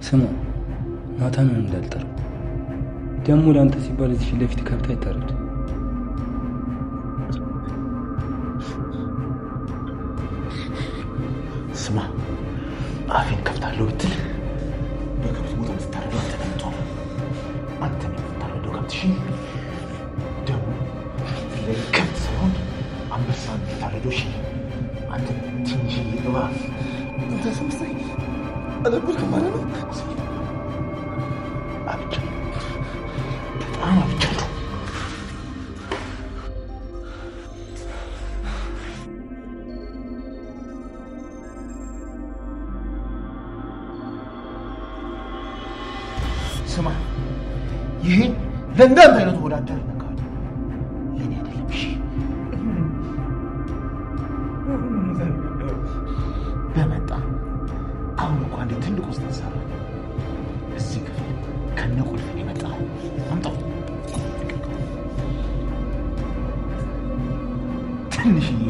ስማ ናታንን እንዳልጠራው ደግሞ ለአንተ ሲባል እዚህ ፊት ለፊት ከብት አይታረድ። ስማ አፌን ከፍታለሁ ብትል በከብት ቦታ ልታረደው አንተ ነህ የምትሆነው። አንተ ነህ የምታረደው ከብትሽን። ደግሞ ከብት ሳይሆን አንበሳ የምታረደው። እሺ አንተ ትንሽዬ እባብ አንተ ስምሳይ አልነበርክም ማለት ነው። አብቻለሁ፣ በጣም አብቻለሁ። ስማ ይሄ ለእንዳንተ አይነቱ ወዳደር ነካል የኔ አይደለም። እሺ በመጣ አሁን እንኳን እንደ ትልቅ ውስጥ ተሰራ እዚህ ክፍል ከነ ቁልፍ የመጣው አምጣው። ትንሽዬ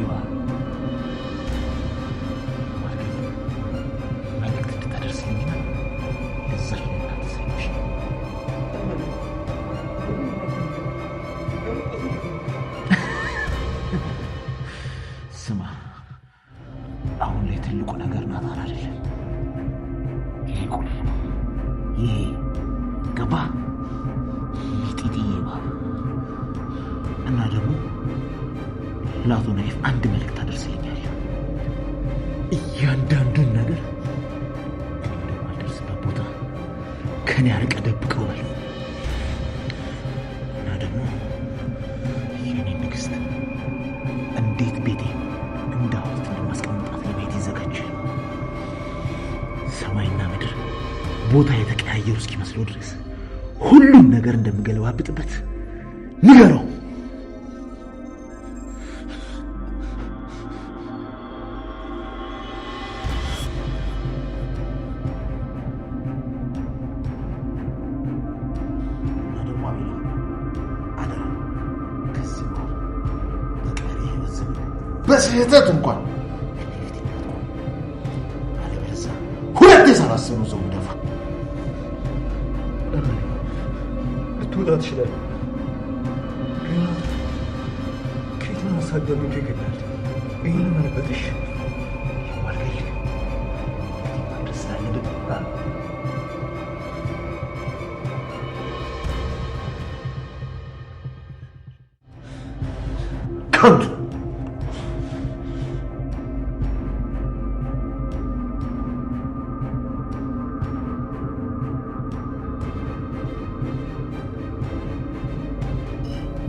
መልእክት እንድታደርስልኝና ለዛ ይነግራት ስማ አሁን ላይ ትልቁ ነገር ናታን አይደለም፣ ይሄ ቁልፍ ነው። ይሄ ገባ ሚጢጢ እባብ እና ደግሞ ለአቶ ናይፍ አንድ መልእክት አደርስልኛለህ። እያንዳንዱን ነገር እኔ ወደማልደርስበት ቦታ ከኔ አርቀህ ደብቀዋል። እና ደግሞ የኔ ንግስት እንዴት ቤቴ እንደ ሐውልት እንደማስቀምጣት ለቤት ይዘጋጅ። ሰማይና ምድር ቦታ የተቀያየሩ እስኪመስለው ድረስ ሁሉም ነገር እንደምገለባብጥበት ንገረው። በስህተት እንኳን አለበለዚያ ሁለቴ ሳላሰኑ ሰው ደፋ ልትወጣ ትችላለህ። ከየት ማሳደሩ ይገኛል። ይህን መነበትሽ ዋልገል ማድረስ ስላለብን ከንቱ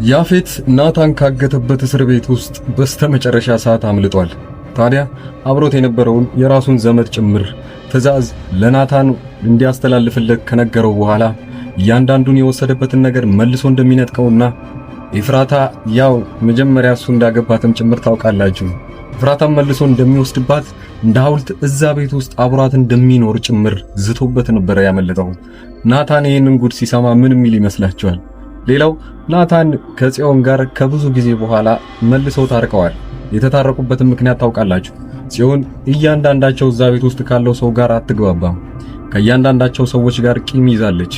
ያፌት ናታን ካገተበት እስር ቤት ውስጥ በስተመጨረሻ ሰዓት አምልጧል። ታዲያ አብሮት የነበረውን የራሱን ዘመድ ጭምር ትዕዛዝ ለናታን እንዲያስተላልፍለት ከነገረው በኋላ እያንዳንዱን የወሰደበትን ነገር መልሶ እንደሚነጥቀውና ኤፍራታ ያው መጀመሪያ እሱ እንዳገባትም ጭምር ታውቃላችሁ፣ ኤፍራታም መልሶ እንደሚወስድባት እንደ ሐውልት እዛ ቤት ውስጥ አብሯት እንደሚኖር ጭምር ዝቶበት ነበር ያመለጠው። ናታን ይህንን ጉድ ሲሰማ ምን የሚል ይመስላችኋል? ሌላው ናታን ከጽዮን ጋር ከብዙ ጊዜ በኋላ መልሰው ታርቀዋል። የተታረቁበትን ምክንያት ታውቃላችሁ። ጽዮን እያንዳንዳቸው እዛ ቤት ውስጥ ካለው ሰው ጋር አትግባባም። ከእያንዳንዳቸው ሰዎች ጋር ቂም ይዛለች።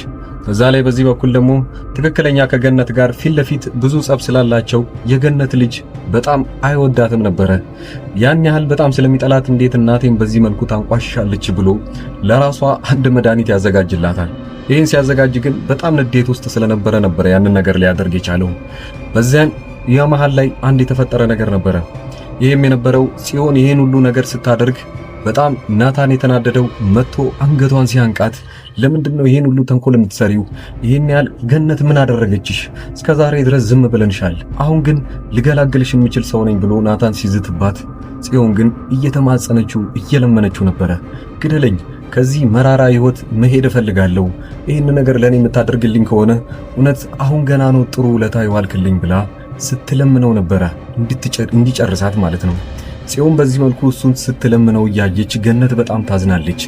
በዛ ላይ በዚህ በኩል ደግሞ ትክክለኛ ከገነት ጋር ፊት ለፊት ብዙ ጸብ ስላላቸው የገነት ልጅ በጣም አይወዳትም ነበረ። ያን ያህል በጣም ስለሚጠላት እንዴት እናቴን በዚህ መልኩ ታንቋሽሻለች ብሎ ለራሷ አንድ መድኃኒት ያዘጋጅላታል። ይህን ሲያዘጋጅ ግን በጣም ንዴት ውስጥ ስለነበረ ነበር ያንን ነገር ሊያደርግ የቻለው። በዚያን የመሃል ላይ አንድ የተፈጠረ ነገር ነበረ። ይህም የነበረው ጽዮን ይህን ሁሉ ነገር ስታደርግ በጣም ናታን የተናደደው መጥቶ አንገቷን ሲያንቃት ለምንድነው ይሄን ሁሉ ተንኮል የምትሰሪው? ይሄን ያህል ገነት ምን አደረገችሽ? እስከዛሬ ድረስ ዝም ብለንሻል። አሁን ግን ልገላግልሽ የሚችል ሰው ነኝ ብሎ ናታን ሲዝትባት፣ ጽዮን ግን እየተማጸነችው እየለመነችው ነበረ። ግደለኝ፣ ከዚህ መራራ ህይወት መሄድ እፈልጋለሁ። ይሄን ነገር ለኔ የምታደርግልኝ ከሆነ እውነት አሁን ገና ነው ጥሩ ውለታ ይዋልክልኝ ብላ ስትለምነው ነበረ፣ እንዲጨርሳት ማለት ነው። ጽዮን በዚህ መልኩ እሱን ስትለምነው እያየች ገነት በጣም ታዝናለች።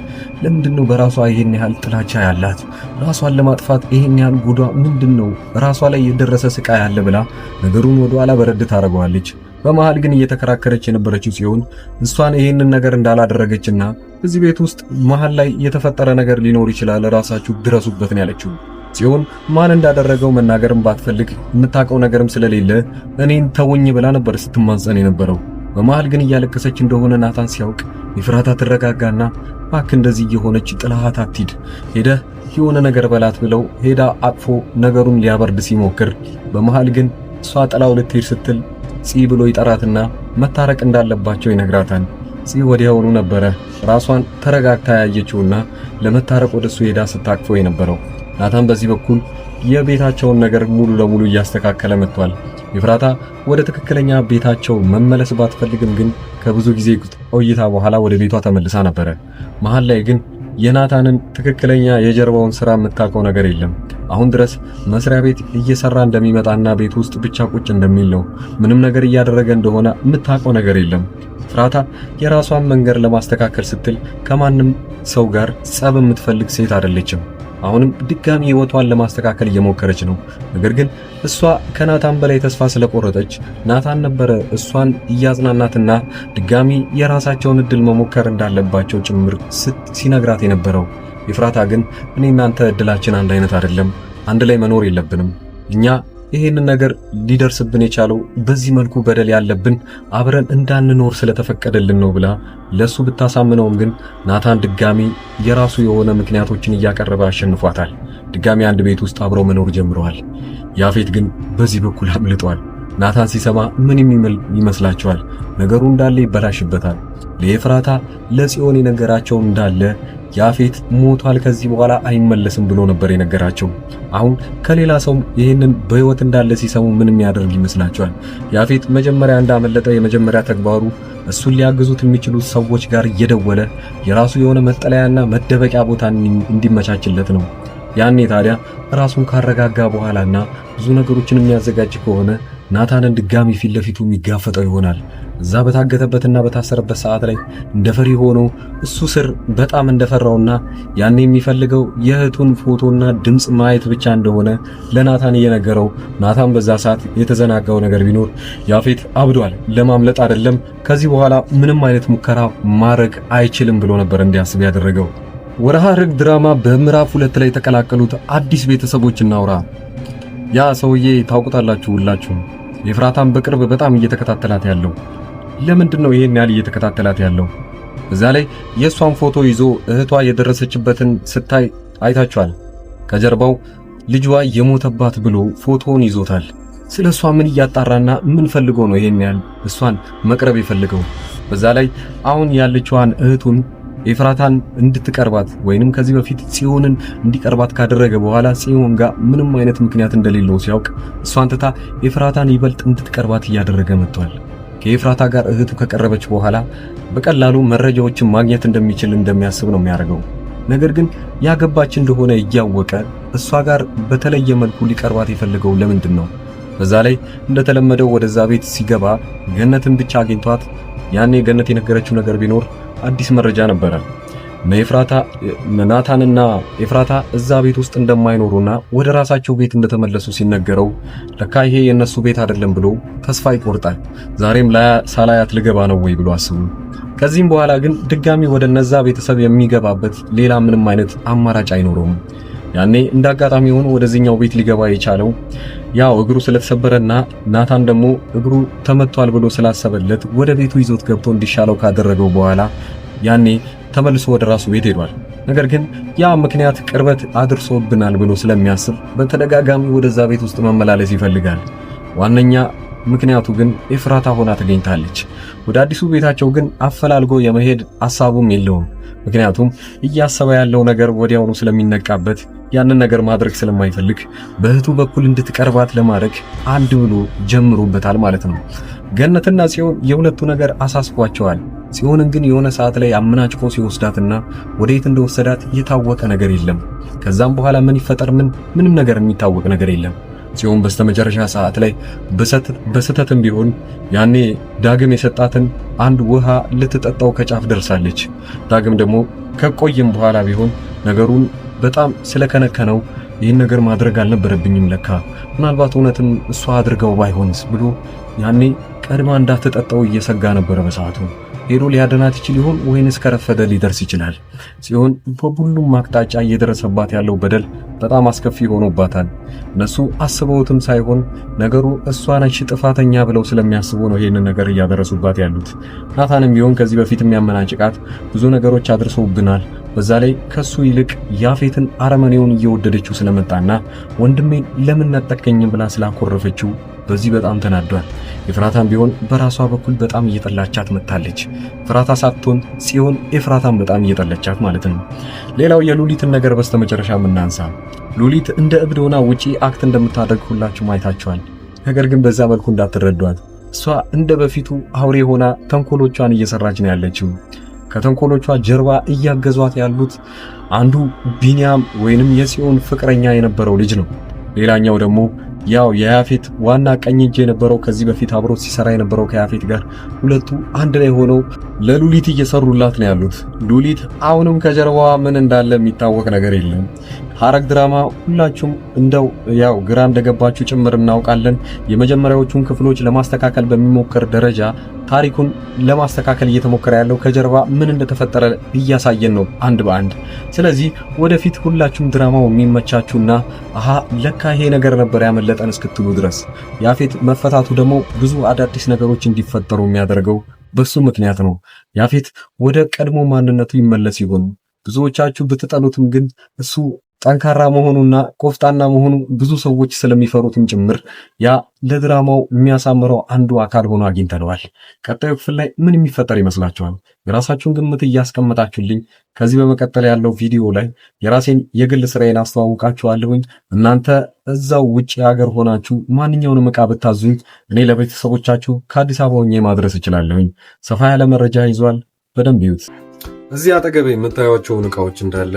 ለምንድነው በራሷ ይሄን ያህል ጥላቻ ያላት? ራሷን ለማጥፋት ይሄን ያህል ጉዷ ምንድነው? ራሷ ላይ የደረሰ ስቃይ አለ ብላ ነገሩን ወደ ኋላ በረድ ታረጋዋለች። በመሃል ግን እየተከራከረች የነበረችው ጽዮን እሷን ይሄንን ነገር እንዳላደረገችና እዚህ ቤት ውስጥ መሃል ላይ የተፈጠረ ነገር ሊኖር ይችላል ራሳችሁ ድረሱበት ነው ያለችው። ጽዮን ማን እንዳደረገው መናገርም ባትፈልግ የምታውቀው ነገርም ስለሌለ እኔን ተወኝ ብላ ነበር ስትማጸን የነበረው። በመሃል ግን እያለቀሰች እንደሆነ ናታን ሲያውቅ ኤፍራታ ትረጋጋና እባክህ እንደዚህ እየሆነች ጥላሃት አትሂድ፣ ሄደህ የሆነ ነገር በላት ብለው ሄዳ አቅፎ ነገሩን ሊያበርድ ሲሞክር በመሃል ግን እሷ ጥላው ልትሄድ ስትል ጽ ብሎ ይጠራትና መታረቅ እንዳለባቸው ይነግራታል። ጽ ወዲያውኑ ነበረ ራሷን ተረጋግታ ያየችውና ለመታረቅ ወደሱ ሄዳ ስታቅፈው የነበረው። ናታን በዚህ በኩል የቤታቸውን ነገር ሙሉ ለሙሉ እያስተካከለ መጥቷል። ኤፍራታ ወደ ትክክለኛ ቤታቸው መመለስ ባትፈልግም ግን ከብዙ ጊዜ ቆይታ በኋላ ወደ ቤቷ ተመልሳ ነበረ። መሃል ላይ ግን የናታንን ትክክለኛ የጀርባውን ስራ የምታውቀው ነገር የለም። አሁን ድረስ መስሪያ ቤት እየሰራ እንደሚመጣና ቤት ውስጥ ብቻ ቁጭ እንደሚል ነው። ምንም ነገር እያደረገ እንደሆነ የምታውቀው ነገር የለም። ኤፍራታ የራሷን መንገድ ለማስተካከል ስትል ከማንም ሰው ጋር ጸብ የምትፈልግ ሴት አይደለችም። አሁንም ድጋሚ ህይወቷን ለማስተካከል እየሞከረች ነው። ነገር ግን እሷ ከናታን በላይ ተስፋ ስለቆረጠች ናታን ነበረ እሷን እያጽናናትና ድጋሚ የራሳቸውን እድል መሞከር እንዳለባቸው ጭምር ሲነግራት የነበረው። ኤፍራታ ግን እኔ እናንተ እድላችን አንድ አይነት አይደለም፣ አንድ ላይ መኖር የለብንም፣ እኛ ይሄንን ነገር ሊደርስብን የቻለው በዚህ መልኩ በደል ያለብን አብረን እንዳንኖር ስለተፈቀደልን ነው ብላ ለሱ ብታሳምነውም ግን ናታን ድጋሚ የራሱ የሆነ ምክንያቶችን እያቀረበ አሸንፏታል። ድጋሚ አንድ ቤት ውስጥ አብረው መኖር ጀምረዋል። ያፌት ግን በዚህ በኩል አምልጧል። ናታን ሲሰማ ምን ይመስላችኋል? ነገሩ እንዳለ ይበላሽበታል። ለኤፍራታ ለጽዮን የነገራቸው እንዳለ ያፌት ሞቷል፣ ከዚህ በኋላ አይመለስም ብሎ ነበር የነገራቸው። አሁን ከሌላ ሰው ይሄንን በህይወት እንዳለ ሲሰሙ ምን የሚያደርግ ይመስላችኋል? ያፌት መጀመሪያ እንዳመለጠ የመጀመሪያ ተግባሩ እሱን ሊያግዙት የሚችሉ ሰዎች ጋር እየደወለ የራሱ የሆነ መጠለያና መደበቂያ ቦታ እንዲመቻችለት ነው። ያኔ ታዲያ ራሱን ካረጋጋ በኋላና ብዙ ነገሮችን የሚያዘጋጅ ከሆነ ናታንን ድጋሚ ፊት ለፊቱ የሚጋፈጠው ይሆናል። እዛ በታገተበትና በታሰረበት ሰዓት ላይ እንደፈሪ ሆኖ እሱ ስር በጣም እንደፈራውና ያኔ የሚፈልገው የእህቱን ፎቶና ድምጽ ማየት ብቻ እንደሆነ ለናታን እየነገረው፣ ናታን በዛ ሰዓት የተዘናጋው ነገር ቢኖር ያፌት አብዷል፣ ለማምለጥ አይደለም ከዚህ በኋላ ምንም አይነት ሙከራ ማድረግ አይችልም ብሎ ነበር እንዲያስብ ያደረገው። ወርሃ ሐረግ ድራማ በምዕራፍ 2 ላይ የተቀላቀሉት አዲስ ቤተሰቦች እናውራ። ያ ሰውዬ ታውቁታላችሁ ሁላችሁም። ኤፍራታን በቅርብ በጣም እየተከታተላት ያለው ለምንድነው? ይሄን ያህል እየተከታተላት ያለው እዛ ላይ የሷን ፎቶ ይዞ እህቷ የደረሰችበትን ስታይ አይታችኋል። ከጀርባው ልጇ የሞተባት ብሎ ፎቶውን ይዞታል። ስለሷ ምን እያጣራና ምን ፈልጎ ነው ይሄን ያህል እሷን መቅረብ የፈልገው? በዛ ላይ አሁን ያለችዋን እህቱን ኤፍራታን እንድትቀርባት ወይንም ከዚህ በፊት ጽዮንን እንዲቀርባት ካደረገ በኋላ ጽዮን ጋር ምንም አይነት ምክንያት እንደሌለው ሲያውቅ እሷን ትታ ኤፍራታን ይበልጥ እንድትቀርባት እያደረገ መጥቷል። ከኤፍራታ ጋር እህቱ ከቀረበች በኋላ በቀላሉ መረጃዎችን ማግኘት እንደሚችል እንደሚያስብ ነው የሚያደርገው። ነገር ግን ያገባች እንደሆነ እያወቀ እሷ ጋር በተለየ መልኩ ሊቀርባት የፈለገው ለምንድን ነው? በዛ ላይ እንደተለመደው ወደዛ ቤት ሲገባ ገነትን ብቻ አግኝቷት ያኔ ገነት የነገረችው ነገር ቢኖር አዲስ መረጃ ነበረ። ናታንና ኤፍራታ እዛ ቤት ውስጥ እንደማይኖሩና ወደ ራሳቸው ቤት እንደተመለሱ ሲነገረው ለካ ይሄ የነሱ ቤት አይደለም ብሎ ተስፋ ይቆርጣል። ዛሬም ሳላያት ልገባ ነው ወይ ብሎ አስቡ። ከዚህም በኋላ ግን ድጋሚ ወደ ነዛ ቤተሰብ የሚገባበት ሌላ ምንም አይነት አማራጭ አይኖረውም። ያኔ እንዳጋጣሚ ሆኖ ወደዚህኛው ቤት ሊገባ የቻለው ያው እግሩ ስለተሰበረና ናታን ደግሞ እግሩ ተመቷል ብሎ ስላሰበለት ወደ ቤቱ ይዞት ገብቶ እንዲሻለው ካደረገው በኋላ ያኔ ተመልሶ ወደ ራሱ ቤት ሄዷል። ነገር ግን ያ ምክንያት ቅርበት አድርሶብናል ብሎ ስለሚያስብ በተደጋጋሚ ወደዛ ቤት ውስጥ መመላለስ ይፈልጋል። ዋነኛ ምክንያቱ ግን ኤፍራታ ሆና ተገኝታለች። ወደ አዲሱ ቤታቸው ግን አፈላልጎ የመሄድ ሐሳቡም የለውም። ምክንያቱም እያሰበ ያለው ነገር ወዲያውኑ ስለሚነቃበት ያንን ነገር ማድረግ ስለማይፈልግ በእህቱ በኩል እንድትቀርባት ለማድረግ አንድ ብሎ ጀምሮበታል ማለት ነው። ገነትና ጽዮን የሁለቱ ነገር አሳስቧቸዋል። ጽዮንን ግን የሆነ ሰዓት ላይ አመናጭቆ ሲወስዳትና ወዴት እንደወሰዳት የታወቀ ነገር የለም። ከዛም በኋላ ምን ይፈጠር ምንም ነገር የሚታወቅ ነገር የለም። ጽዮን በስተመጨረሻ ሰዓት ላይ በስተትም ቢሆን ያኔ ዳግም የሰጣትን አንድ ውሃ ልትጠጣው ከጫፍ ደርሳለች። ዳግም ደግሞ ከቆየም በኋላ ቢሆን ነገሩን በጣም ስለከነከነው ይህን ነገር ማድረግ አልነበረብኝም ለካ ምናልባት እውነትም እሷ አድርገው ባይሆንስ ብሎ ያኔ ቀድማ እንዳትጠጣው እየሰጋ ነበር በሰዓቱ። ሄዶ ሊያድናት ይችል ይሆን ወይንስ ከረፈደ ሊደርስ ይችላል? ሲሆን በሁሉም አቅጣጫ እየደረሰባት ያለው በደል በጣም አስከፊ ሆኖባታል። እነሱ አስበውትም ሳይሆን ነገሩ እሷ ነች ጥፋተኛ ብለው ስለሚያስቡ ነው ይሄንን ነገር እያደረሱባት ያሉት። ናታንም ቢሆን ከዚህ በፊት የሚያመናጭቃት ብዙ ነገሮች አድርሰውብናል። በዛ ላይ ከሱ ይልቅ ያፌትን አረመኔውን እየወደደችው ስለመጣና ወንድሜን ለምን ነጠቀኝ ብላ ስላኮረፈችው በዚህ በጣም ተናዷል። ኤፍራታም ቢሆን በራሷ በኩል በጣም እየጠላቻት መጣለች። ኤፍራታ ሳትሆን ጽዮን ኤፍራታን በጣም እየጠላቻት ማለት ነው። ሌላው የሉሊትን ነገር በስተመጨረሻ እናንሳ። ሉሊት እንደ እብድ ሆና ውጪ አክት እንደምታደርግ ሁላችሁም አይታችኋል። ነገር ግን በዛ መልኩ እንዳትረዷት። እሷ እንደ በፊቱ አውሬ ሆና ተንኮሎቿን እየሰራች ነው ያለችው። ከተንኮሎቿ ጀርባ እያገዟት ያሉት አንዱ ቢኒያም ወይንም የጽዮን ፍቅረኛ የነበረው ልጅ ነው። ሌላኛው ደግሞ ያው የያፌት ዋና ቀኝ እጅ የነበረው ከዚህ በፊት አብሮ ሲሰራ የነበረው ከያፌት ጋር ሁለቱ አንድ ላይ ሆነው ለሉሊት እየሰሩላት ነው ያሉት። ሉሊት አሁንም ከጀርባዋ ምን እንዳለ የሚታወቅ ነገር የለም። ሐረግ ድራማ ሁላችሁም እንደው ያው ግራ እንደገባችሁ ጭምር እናውቃለን። የመጀመሪያዎቹን ክፍሎች ለማስተካከል በሚሞከር ደረጃ ታሪኩን ለማስተካከል እየተሞከረ ያለው ከጀርባ ምን እንደተፈጠረ እያሳየን ነው አንድ በአንድ። ስለዚህ ወደፊት ሁላችሁም ድራማው የሚመቻችሁና አሃ ለካ ይሄ ነገር ነበር ያመለጠን እስክትሉ ድረስ ያፌት መፈታቱ ደግሞ ብዙ አዳዲስ ነገሮች እንዲፈጠሩ የሚያደርገው በሱ ምክንያት ነው። ያፌት ወደ ቀድሞ ማንነቱ ይመለስ ይሆን? ብዙዎቻችሁ ብትጠሉትም ግን እሱ ጠንካራ መሆኑና ቆፍጣና መሆኑ ብዙ ሰዎች ስለሚፈሩትም ጭምር ያ ለድራማው የሚያሳምረው አንዱ አካል ሆኖ አግኝተነዋል። ቀጣዩ ክፍል ላይ ምን የሚፈጠር ይመስላችኋል? የራሳችሁን ግምት እያስቀመጣችሁልኝ ከዚህ በመቀጠል ያለው ቪዲዮ ላይ የራሴን የግል ስራዬን አስተዋውቃችኋለሁኝ። እናንተ እዛው ውጪ ሀገር ሆናችሁ ማንኛውንም ዕቃ ብታዙኝ እኔ ለቤተሰቦቻችሁ ከአዲስ አበባ ሆኜ ማድረስ እችላለሁኝ። ሰፋ ያለ መረጃ ይዟል። በደንብ ይዩት። እዚህ አጠገቤ የምታዩቸውን ዕቃዎች እንዳለ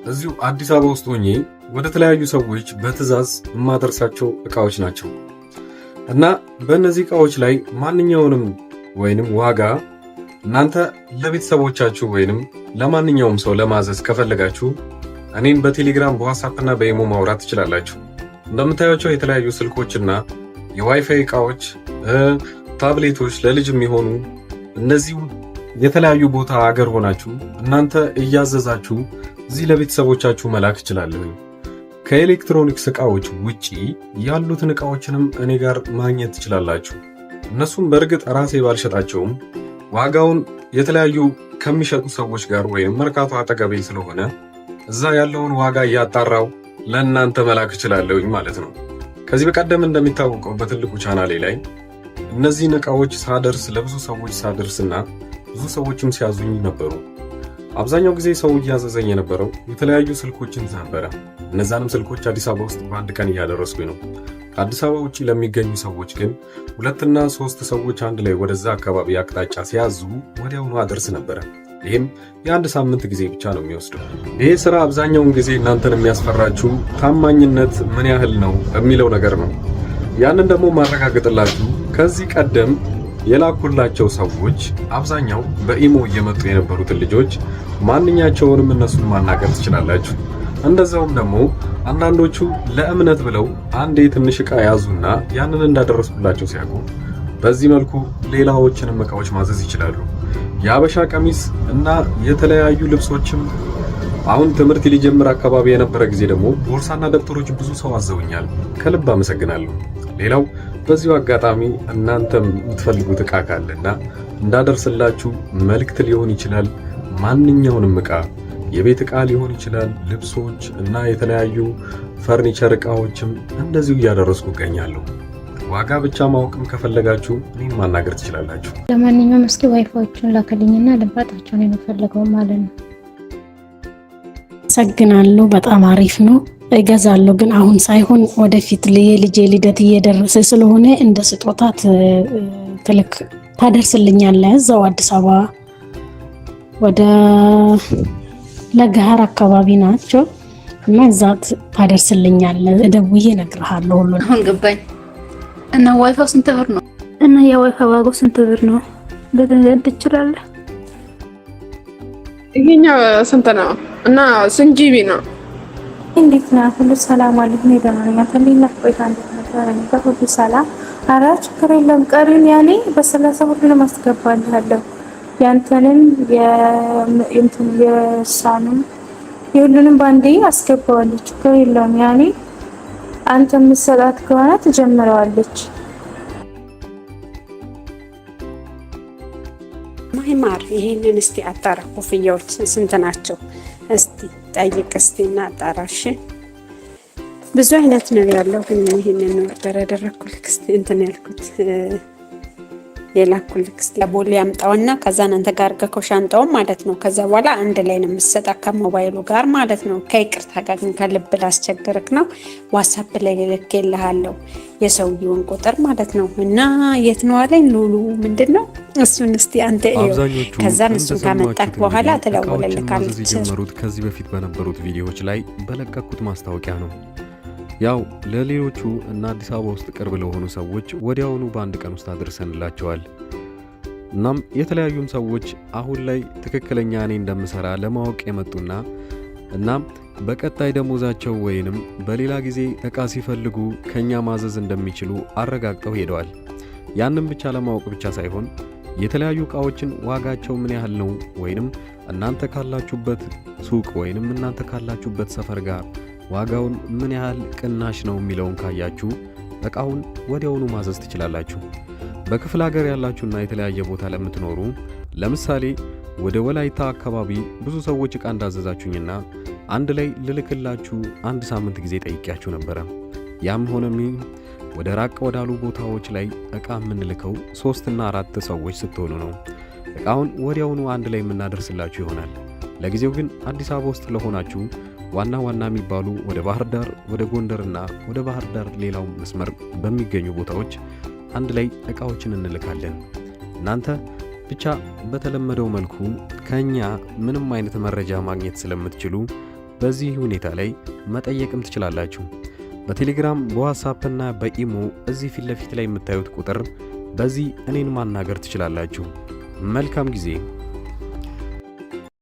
እዚሁ አዲስ አበባ ውስጥ ሆኜ ወደ ተለያዩ ሰዎች በትዕዛዝ የማደርሳቸው ዕቃዎች ናቸው እና በእነዚህ ዕቃዎች ላይ ማንኛውንም ወይንም ዋጋ እናንተ ለቤተሰቦቻችሁ ወይንም ለማንኛውም ሰው ለማዘዝ ከፈለጋችሁ እኔን በቴሌግራም በዋትስአፕ እና በኢሞ ማውራት ትችላላችሁ። እንደምታዩቸው የተለያዩ ስልኮችና የዋይፋይ ዕቃዎች፣ ታብሌቶች ለልጅ የሚሆኑ እነዚህ የተለያዩ ቦታ ሀገር ሆናችሁ እናንተ እያዘዛችሁ እዚህ ለቤተሰቦቻችሁ መላክ ይችላል። ከኤሌክትሮኒክስ ዕቃዎች ውጪ ያሉትን ዕቃዎችንም እኔ ጋር ማግኘት ትችላላችሁ። እነሱም በእርግጥ ራሴ ባልሸጣቸውም ዋጋውን የተለያዩ ከሚሸጡ ሰዎች ጋር ወይም መርካቶ አጠገቤ ስለሆነ እዛ ያለውን ዋጋ እያጣራው ለእናንተ መላክ እችላለሁኝ ማለት ነው። ከዚህ በቀደም እንደሚታወቀው በትልቁ ቻናሌ ላይ እነዚህን ዕቃዎች ሳደርስ ለብዙ ሰዎች ሳደርስና ብዙ ሰዎችም ሲያዙኝ ነበሩ። አብዛኛው ጊዜ ሰው እያዘዘኝ የነበረው የተለያዩ ስልኮችን ነበረ። እነዛንም ስልኮች አዲስ አበባ ውስጥ በአንድ ቀን እያደረስኩኝ ነው። ከአዲስ አበባ ውጪ ለሚገኙ ሰዎች ግን 2 እና 3 ሰዎች አንድ ላይ ወደዛ አካባቢ አቅጣጫ ሲያዙ ወዲያውኑ አደርስ ነበረ። ይህም የአንድ ሳምንት ጊዜ ብቻ ነው የሚወስደው። ይሄ ስራ አብዛኛውን ጊዜ እናንተን የሚያስፈራችሁ ታማኝነት ምን ያህል ነው የሚለው ነገር ነው። ያንን ደግሞ ማረጋገጥላችሁ ከዚህ ቀደም የላኩላቸው ሰዎች አብዛኛው በኢሞ እየመጡ የነበሩትን ልጆች ማንኛቸውንም እነሱን ማናገር ትችላላችሁ። እንደዛውም ደግሞ አንዳንዶቹ ለእምነት ብለው አንዴ ትንሽ ዕቃ ያዙና ያንን እንዳደረስኩላቸው ሲያውቁ በዚህ መልኩ ሌላዎችንም ዕቃዎች ማዘዝ ይችላሉ። የአበሻ ቀሚስ እና የተለያዩ ልብሶችም አሁን ትምህርት ሊጀምር አካባቢ የነበረ ጊዜ ደግሞ ቦርሳና ደብተሮች ብዙ ሰው አዘውኛል። ከልብ አመሰግናለሁ። ሌላው በዚሁ አጋጣሚ እናንተም የምትፈልጉት ዕቃ ካለና እንዳደርስላችሁ መልእክት ሊሆን ይችላል። ማንኛውንም ዕቃ የቤት ዕቃ ሊሆን ይችላል፣ ልብሶች እና የተለያዩ ፈርኒቸር ዕቃዎችም እንደዚሁ እያደረስኩ እገኛለሁ። ዋጋ ብቻ ማወቅም ከፈለጋችሁ እኔን ማናገር ትችላላችሁ። ለማንኛውም እስኪ ዋይፋዎቹን ላከልኝና ልባጣቸውን የምፈልገው ማለት ነው። ሰግናለሁ። በጣም አሪፍ ነው። እገዛለሁ ግን አሁን ሳይሆን ወደፊት የልጄ ልደት እየደረሰ ስለሆነ እንደ ስጦታ ትልክ ታደርስልኛለህ። እዛው አዲስ አበባ ወደ ለገሃር አካባቢ ናቸው እና እዛ ታደርስልኛለህ። ደውዬ እነግርሃለሁ ሁሉን። አሁን ገባኝ። እና ዋይፋው ስንት ብር ነው? እና የዋይፋው ዋጋው ስንት ብር ነው? በገንዘብ ትችላለህ? ይሄኛው ስንት ነው? እና ስንት ጂቢ ነው? እንዴት ነው? ሁሉ ሰላም አለኝ። ደህና ነኝ። ተለይና ቆይታ እንዴት ነበር? ሁሉ ሰላም ኧረ ችግር የለም። ቀሪውን ያኔ በ30 ሁሉንም አስገባልሃለሁ። ያንተንም የእሷንም የሁሉንም ባንዴ አስገባዋለሁ። ችግር የለውም። ያኔ አንተ የምትሰጣት ከሆነ ትጀምረዋለች። ማይማር ይሄንን እስቲ አጣራ። ኮፍያዎች ስንት ናቸው? እስቲ ጠይቅ እስቲ እና አጣራሽ። ብዙ አይነት ነው ያለው፣ ግን ይሄንን ነው ያደረኩልክ። እስቲ እንትን ያልኩት የላኩልክ። እስቲ ቦሌ ያምጣውና ከዛ አንተ ጋር ገኮ ሻንጣው ማለት ነው። ከዛ በኋላ አንድ ላይ ነው የምትሰጣ ከሞባይሉ ጋር ማለት ነው። ከይቅርታ ጋር ግን ከልብ ላስቸግርክ ነው። ዋትስአፕ ላይ ልኬልሃለሁ የሰውየውን ቁጥር ማለት ነው። እና የት ነው አለኝ ሉሉ ምንድነው እሱን እስቲ አንተ ከዛ እሱ ካመጣክ በኋላ ተደውልልካለች። የጀመሩት ከዚህ በፊት በነበሩት ቪዲዮዎች ላይ በለቀኩት ማስታወቂያ ነው። ያው ለሌሎቹ እና አዲስ አበባ ውስጥ ቅርብ ለሆኑ ሰዎች ወዲያውኑ በአንድ ቀን ውስጥ አድርሰንላቸዋል። እናም የተለያዩም ሰዎች አሁን ላይ ትክክለኛ እኔ እንደምሰራ ለማወቅ የመጡና እናም በቀጣይ ደሞዛቸው ወይንም በሌላ ጊዜ እቃ ሲፈልጉ ከኛ ማዘዝ እንደሚችሉ አረጋግጠው ሄደዋል። ያንን ብቻ ለማወቅ ብቻ ሳይሆን የተለያዩ እቃዎችን ዋጋቸው ምን ያህል ነው ወይንም እናንተ ካላችሁበት ሱቅ ወይንም እናንተ ካላችሁበት ሰፈር ጋር ዋጋውን ምን ያህል ቅናሽ ነው የሚለውን ካያችሁ እቃውን ወዲያውኑ ማዘዝ ትችላላችሁ። በክፍለ ሀገር ያላችሁና የተለያየ ቦታ ለምትኖሩ ለምሳሌ ወደ ወላይታ አካባቢ ብዙ ሰዎች እቃ እንዳዘዛችሁኝና አንድ ላይ ልልክላችሁ አንድ ሳምንት ጊዜ ጠይቂያችሁ ነበረ። ያም ሆነም ወደ ራቅ ወዳሉ ቦታዎች ላይ እቃ የምንልከው 3 እና 4 ሰዎች ስትሆኑ ነው። እቃውን ወዲያውኑ አንድ ላይ የምናደርስላችሁ ይሆናል። ለጊዜው ግን አዲስ አበባ ውስጥ ለሆናችሁ ዋና ዋና የሚባሉ ወደ ባህር ዳር፣ ወደ ጎንደርና ወደ ባህር ዳር ሌላው መስመር በሚገኙ ቦታዎች አንድ ላይ እቃዎችን እንልካለን። እናንተ ብቻ በተለመደው መልኩ ከኛ ምንም አይነት መረጃ ማግኘት ስለምትችሉ በዚህ ሁኔታ ላይ መጠየቅም ትችላላችሁ። በቴሌግራም በዋትስአፕ እና በኢሞ እዚህ ፊት ለፊት ላይ የምታዩት ቁጥር በዚህ እኔን ማናገር ትችላላችሁ። መልካም ጊዜ።